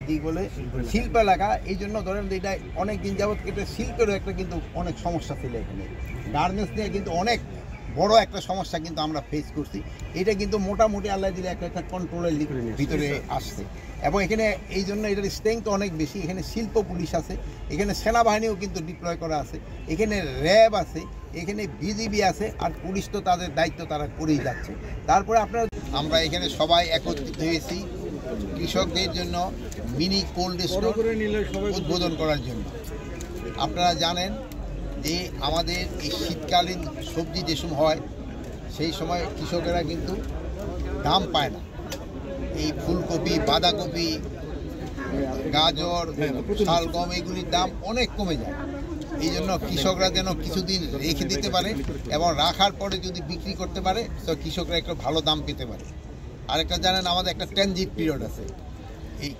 কি বলে শিল্প এলাকা, এই জন্য ধরেন এটা অনেক দিন যাবৎ এটা শিল্পেরও একটা কিন্তু অনেক সমস্যা ছিল এখানে। গার্মেন্টস নিয়ে কিন্তু অনেক বড় একটা সমস্যা কিন্তু আমরা ফেস করছি। এটা কিন্তু মোটামুটি আল্লাহ দিলে একটা কন্ট্রোলের ভিতরে আসছে এবং এখানে এই জন্য এটার স্ট্রেংথ অনেক বেশি। এখানে শিল্প পুলিশ আছে, এখানে সেনাবাহিনীও কিন্তু ডিপ্লয় করা আছে, এখানে র্যাব আছে, এখানে বিজিবি আছে, আর পুলিশ তো তাদের দায়িত্ব তারা করেই যাচ্ছে। তারপরে আমরা এখানে সবাই একত্রিত হয়েছি কৃষকদের জন্য মিনি কোল্ড স্টোর উদ্বোধন করার জন্য। আপনারা জানেন যে আমাদের এই শীতকালীন সবজি যে সময় হয় সেই সময় কৃষকেরা কিন্তু দাম পায় না। এই ফুলকপি, বাঁধাকপি, গাজর, শালগম এগুলির দাম অনেক কমে যায়। এই জন্য কৃষকরা যেন কিছুদিন রেখে দিতে পারে এবং রাখার পরে যদি বিক্রি করতে পারে তো কৃষকরা একটু ভালো দাম পেতে পারে। আরেকটা জানেন আমাদের একটা ট্রানজিট পিরিয়ড আছে। এই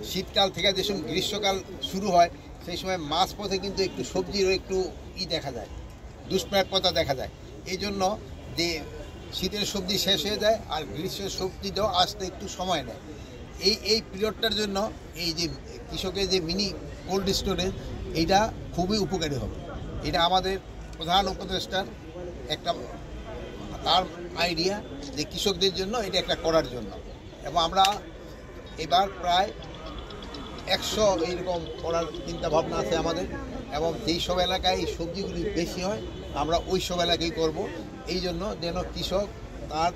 শীতকাল থেকে যে সময় গ্রীষ্মকাল শুরু হয় সেই সময় মাঝপথে কিন্তু একটু সবজিরও একটু দেখা যায়, দুষ্প্রাপ্যতা দেখা যায়। এই জন্য যে শীতের সবজি শেষ হয়ে যায় আর গ্রীষ্মের সবজিটাও আসতে একটু সময় নেয়। এই পিরিয়ডটার জন্য এই যে কৃষকের যে মিনি কোল্ড স্টোরেজ এইটা খুবই উপকারী হবে। এটা আমাদের প্রধান উপদেষ্টার একটা তার আইডিয়া যে কৃষকদের জন্য এটা একটা করার জন্য, এবং আমরা এবার প্রায় 100 এইরকম করার চিন্তা ভাবনা আছে আমাদের। এবং যেই সব এলাকায় এই সবজিগুলি বেশি হয় আমরা ওই সব এলাকায় করব, এই জন্য যেন কৃষক তার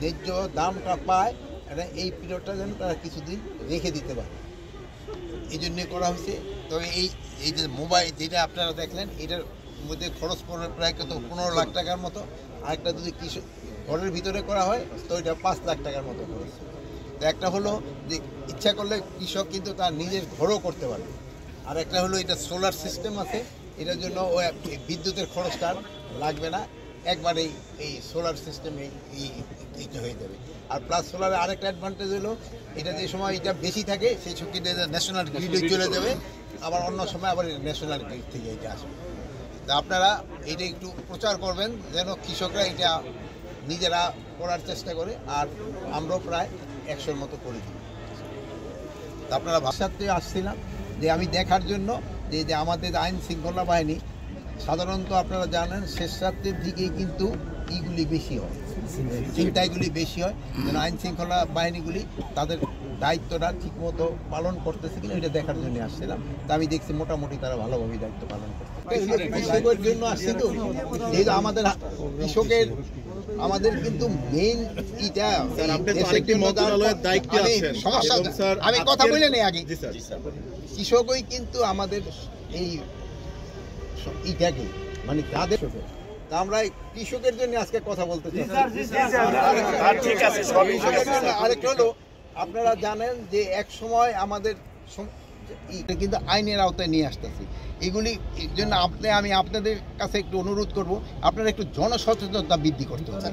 ন্যায্য দামটা পায়, এটা এই পিরিয়ডটা যেন তারা কিছুদিন রেখে দিতে পারে, এই জন্যে করা হয়েছে। তবে এই যে মোবাইল যেটা আপনারা দেখলেন এটার মধ্যে খরচ পড়বে প্রায় কত 15 লাখ টাকার মতো। আরেকটা যদি কৃষক ঘরের ভিতরে করা হয় তো এটা 5 লাখ টাকার মতো খরচ। তো একটা হলো যে ইচ্ছা করলে কৃষক কিন্তু তার নিজের ঘরও করতে পারবে, আর একটা হলো এটা সোলার সিস্টেম আছে, এটার জন্য ওই বিদ্যুতের খরচটা লাগবে না, একবারেই এই সোলার সিস্টেমে এইটা হয়ে যাবে। আর প্লাস সোলারের আরেকটা অ্যাডভান্টেজ হলো এটা যে সময় এটা বেশি থাকে সেই শক্তিটা ন্যাশনাল গ্রিডে চলে যাবে, আবার অন্য সময় আবার ন্যাশনাল গ্রিড থেকে এটা আসবে। তা আপনারা এটা একটু প্রচার করবেন যেন কৃষকরা এটা নিজেরা করার চেষ্টা করে, আর আমরাও প্রায় 100-র মতো করে দিই। তা আপনারা ভাষাতে আসছিলাম যে আমি দেখার জন্য যে আমাদের আইন শৃঙ্খলা বাহিনী সাধারণত আপনারা জানেন শেষ রাত্রের দিকেই কিন্তু এইগুলি বেশি হয়, চিন্তাগুলি বেশি হয়, যেন আইন শৃঙ্খলা বাহিনীগুলি তাদের দায়িত্বটা ঠিকমতো পালন করতেছে কিনা এটা দেখার জন্য আসছিলাম। তা আমি দেখছি মোটামুটি তারা ভালোভাবে দায়িত্ব পালন করছে। কৃষকের জন্য আসছি তো, যেহেতু আমাদের কৃষকের আমাদের কিন্তু মেইন এটা সমস্যা। আমি কথা বলে নেই আগে, কৃষকই কিন্তু আমাদের এই ইটাকে মানে তাদের, তা আমরা কৃষকের জন্য আজকে কথা বলতে চাই। আরেকটা হলো আপনারা জানেন যে এক সময় আমাদের কিন্তু আইনের আওতায় নিয়ে আসতেছি এগুলি জন্য আমি আপনাদের কাছে একটু অনুরোধ করব আপনারা একটু জনসচেতনতা বৃদ্ধি করতে হবে।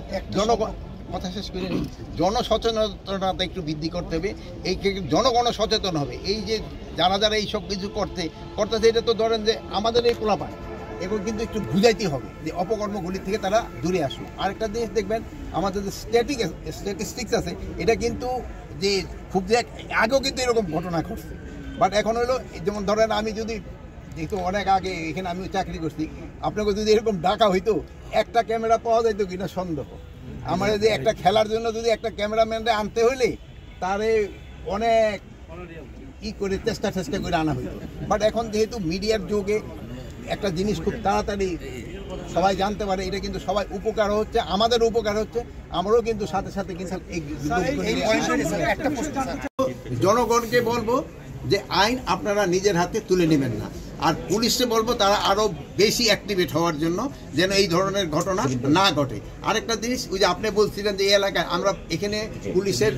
কথা শেষ করে নিই, জনসচেতনতা একটু বৃদ্ধি করতে হবে, এই জনগণ সচেতন হবে। এই যে যারা যারা এই সব কিছু করতেছে এটা তো ধরেন যে আমাদের এই পোলাপান এগুলো কিন্তু একটু বুঝাইতে হবে যে অপকর্মগুলি থেকে তারা দূরে আসুক। আরেকটা জিনিস দেখবেন আমাদের যে স্ট্যাটিস্টিক্স আছে এটা কিন্তু যে খুব যে আগেও কিন্তু এরকম ঘটনা ঘটছে, বাট এখন হলো যেমন ধরেন আমি যদি যেহেতু অনেক আগে এখানে আমি চাকরি করছি, আপনাকে যদি এরকম ডাকা হইতো একটা ক্যামেরা পাওয়া যাইতো কিনা সন্দেহ। আমার যদি একটা খেলার জন্য যদি একটা ক্যামেরাম্যানরা আনতে হইলে তারে অনেক করে চেষ্টা করে আনা হইতো, বাট এখন যেহেতু মিডিয়ার যুগে একটা জিনিস খুব তাড়াতাড়ি সবাই জানতে পারে, এটা কিন্তু সবাই উপকার হচ্ছে, আমাদের উপকার হচ্ছে, আমরাও কিন্তু সাথে সাথে কিন্তু জনগণকে বলবো যে আইন আপনারা নিজের হাতে তুলে নেবেন না, আর পুলিশকে বলবো তারা আরো বেশি অ্যাক্টিভেট হওয়ার জন্য যেন এই ধরনের ঘটনা না ঘটে। আরেকটা জিনিস ওই যে আপনি বলছিলেন যে এই এলাকায় আমরা এখানে পুলিশের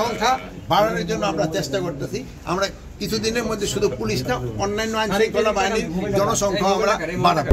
সংখ্যা বাড়ানোর জন্য আমরা চেষ্টা করতেছি। আমরা কিছুদিনের মধ্যে শুধু পুলিশ না অন্যান্য আইন শৃঙ্খলা বাহিনীর জনসংখ্যা আমরা বাড়াবো।